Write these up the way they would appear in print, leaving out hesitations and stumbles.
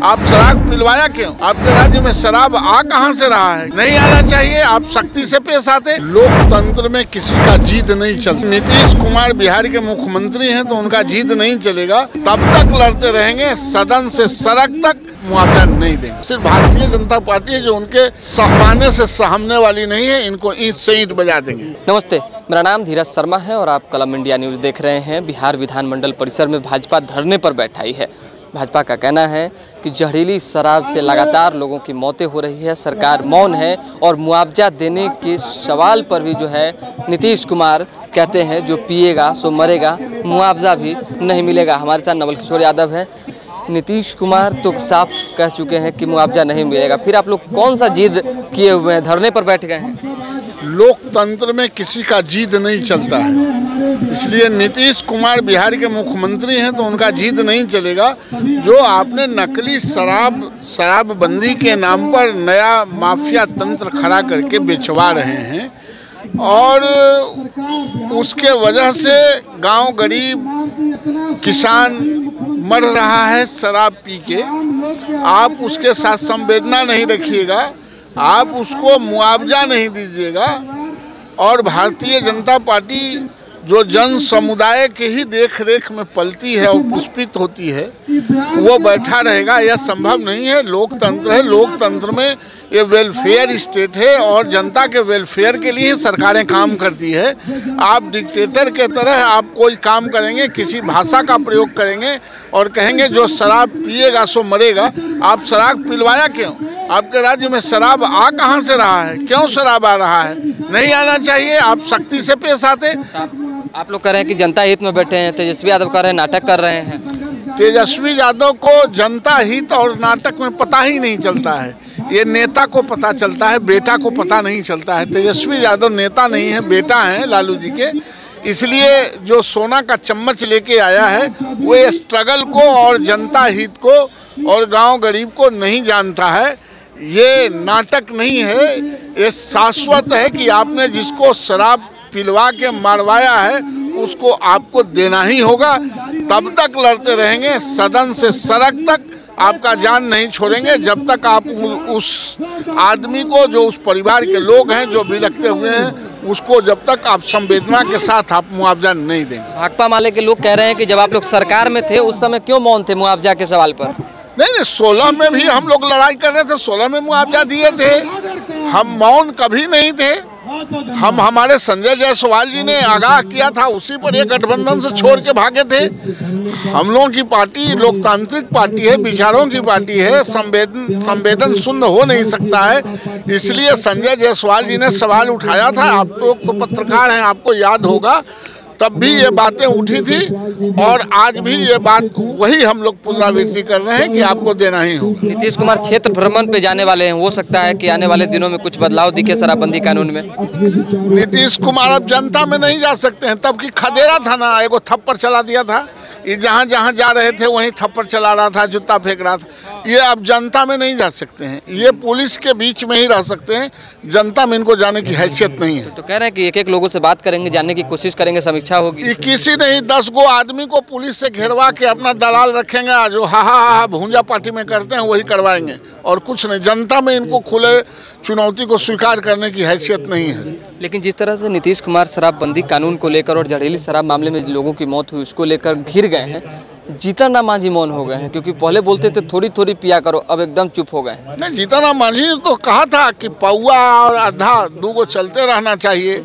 आप शराब पिलवाया क्यों? आपके राज्य में शराब आ कहां से रहा है? नहीं आना चाहिए। आप सख्ती से पेश आते। लोकतंत्र में किसी का जीत नहीं चलता। नीतीश कुमार बिहार के मुख्यमंत्री हैं तो उनका जीत नहीं चलेगा। तब तक लड़ते रहेंगे, सदन से सड़क तक मुआवजा नहीं देंगे। सिर्फ भारतीय जनता पार्टी है जो उनके सहमाने से सहमने वाली नहीं है। इनको ईंट से ईंट बजा देंगे। नमस्ते, मेरा नाम धीरज शर्मा है और आप कलम इंडिया न्यूज़ देख रहे हैं। बिहार विधानमंडल परिसर में भाजपा धरने पर बैठाई है। भाजपा का कहना है कि जहरीली शराब से लगातार लोगों की मौतें हो रही है, सरकार मौन है और मुआवजा देने के सवाल पर भी जो है नीतीश कुमार कहते हैं जो पिएगा सो मरेगा, मुआवजा भी नहीं मिलेगा। हमारे साथ नवल किशोर यादव हैं। नीतीश कुमार तो साफ कह चुके हैं कि मुआवजा नहीं मिलेगा, फिर आप लोग कौन सा जिद किए हुए हैं, धरने पर बैठ गए हैं? लोकतंत्र में किसी का जीत नहीं चलता है, इसलिए नीतीश कुमार बिहार के मुख्यमंत्री हैं तो उनका जीत नहीं चलेगा। जो आपने नकली शराबबंदी के नाम पर नया माफिया तंत्र खड़ा करके बेचवा रहे हैं और उसके वजह से गांव गरीब किसान मर रहा है शराब पी के। आप उसके साथ संवेदना नहीं रखिएगा, आप उसको मुआवजा नहीं दीजिएगा और भारतीय जनता पार्टी जो जन समुदाय के ही देख रेख में पलती है और पुष्पित होती है वो बैठा रहेगा, यह संभव नहीं है। लोकतंत्र है, लोकतंत्र में ये वेलफेयर स्टेट है और जनता के वेलफेयर के लिए सरकारें काम करती है। आप डिक्टेटर के तरह आप कोई काम करेंगे, किसी भाषा का प्रयोग करेंगे और कहेंगे जो शराब पिएगा सो मरेगा। आप शराब पिलवाया क्यों? आपके राज्य में शराब आ कहां से रहा है? क्यों शराब आ रहा है? नहीं आना चाहिए। आप सख्ती से पेश आते। आप लोग कह रहे हैं कि जनता हित में बैठे हैं, तेजस्वी यादव कह रहे हैं नाटक कर रहे हैं। तेजस्वी यादव को जनता हित और नाटक में पता ही नहीं चलता है। ये नेता को पता चलता है, बेटा को पता नहीं चलता है। तेजस्वी यादव नेता नहीं है, बेटा है लालू जी के। इसलिए जो सोना का चम्मच लेके आया है वो स्ट्रगल को और जनता हित को और गांव गरीब को नहीं जानता है। ये नाटक नहीं है, ये शाश्वत है कि आपने जिसको शराब पिलवा के मारवाया है उसको आपको देना ही होगा। तब तक लड़ते रहेंगे, सदन से सड़क तक आपका जान नहीं छोड़ेंगे जब तक आप उस आदमी को, जो उस परिवार के लोग हैं जो बिलखते हुए हैं, उसको जब तक आप संवेदना के साथ आप मुआवजा नहीं देंगे। भाकपा माले के लोग कह रहे हैं कि जब आप लोग सरकार में थे उस समय क्यों मौन थे मुआवजा के सवाल पर? नहीं, 16 में भी हम लोग लड़ाई कर रहे थे, 16 में मुआवजा दिए थे। हम मौन कभी नहीं थे। हमारे संजय जायसवाल जी ने आगाह किया था, उसी पर एक गठबंधन से छोड़ के भागे थे। हम लोगों की पार्टी लोकतांत्रिक पार्टी है, विचारों की पार्टी है, संवेदन शून्य हो नहीं सकता है। इसलिए संजय जायसवाल जी ने सवाल उठाया था। आप लोग तो पत्रकार हैं, आपको याद होगा, तब भी ये बातें उठी थी और आज भी ये बात वही हम लोग पुनरावृत्ति कर रहे हैं कि आपको देना ही होगा। नीतीश कुमार क्षेत्र भ्रमण पे जाने वाले हैं, हो सकता है कि आने वाले दिनों में कुछ बदलाव दिखे शराबबंदी कानून में। नीतीश कुमार अब जनता में नहीं जा सकते हैं। तब की खदेरा था ना, एगो थप्पड़ चला दिया था। ये जहाँ जहाँ जा रहे थे वहीं थप्पड़ चला रहा था, जूता फेंक रहा था। ये अब जनता में नहीं जा सकते हैं, ये पुलिस के बीच में ही रह सकते हैं। जनता में इनको जाने की हैसियत नहीं है। तो कह रहे हैं कि एक लोगों से बात करेंगे, जानने की कोशिश करेंगे, समीक्षा होगी। किसी नहीं 10 गो आदमी को पुलिस से घेरवा के अपना दलाल रखेंगे, जो हा भूंजा पार्टी में करते हैं वही करवाएंगे और कुछ नहीं। जनता में इनको खुले चुनौती को स्वीकार करने की हैसियत नहीं है। लेकिन जिस तरह से नीतीश कुमार शराबबंदी कानून को लेकर और जहरीली शराब मामले में लोगों की मौत हुई उसको लेकर घिर गए हैं, जीतन राम मांझी मौन हो गए हैं, क्योंकि पहले बोलते थे थोड़ी थोड़ी पिया करो, अब एकदम चुप हो गए हैं। नहीं, जीतन राम मांझी ने तो कहा था कि पौआ और आधा दूगो चलते रहना चाहिए।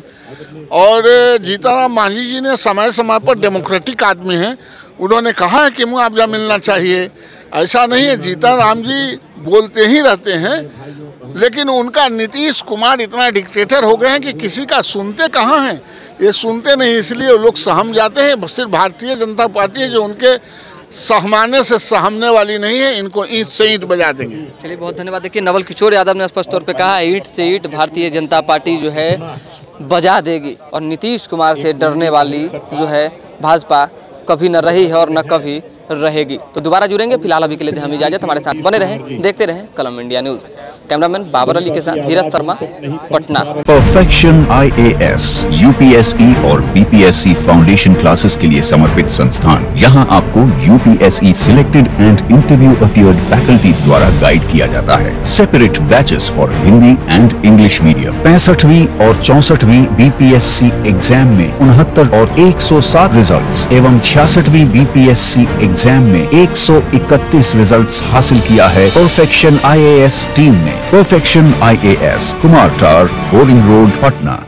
और जीतन राम मांझी जी ने समय समय पर डेमोक्रेटिक आदमी हैं, उन्होंने कहा है कि मुआवजा मिलना चाहिए। ऐसा नहीं है, जीतन राम जी बोलते ही रहते हैं, लेकिन उनका नीतीश कुमार इतना डिक्टेटर हो गए हैं कि किसी का सुनते कहाँ हैं। ये सुनते नहीं, इसलिए वो लोग सहम जाते हैं। सिर्फ भारतीय जनता पार्टी है जो उनके सहमाने से सहमने वाली नहीं है। इनको ईंट से ईंट बजा देंगे। चलिए, बहुत धन्यवाद। देखिए, नवल किशोर यादव ने स्पष्ट तौर पे कहा ईंट से ईंट भारतीय जनता पार्टी जो है बजा देगी और नीतीश कुमार से डरने वाली जो है भाजपा कभी न रही है और न कभी रहेगी। तो दोबारा जुड़ेंगे, फिलहाल अभी के लिए हम इजाजत, हमारे साथ बने रहें, देखते रहें Kalam India news. Cameraman Babar Ali के साथ Dheeraj Sharma, Patna. Perfection IAS UPSE और BPSC फाउंडेशन क्लासेस के लिए समर्पित संस्थान। यहाँ आपको UPSE selected and interview appeared faculties द्वारा गाइड किया जाता है। Separate batches for Hindi and English medium. 65वीं और 64वीं BPSC एग्जाम में 69 और 107 रिजल्ट्स एवं 66वीं BPSC एग्जाम में 131 रिजल्ट्स हासिल किया है परफेक्शन IAS टीम ने। परफेक्शन IAS, कुमार टार, बोरिंग रोड, पटना।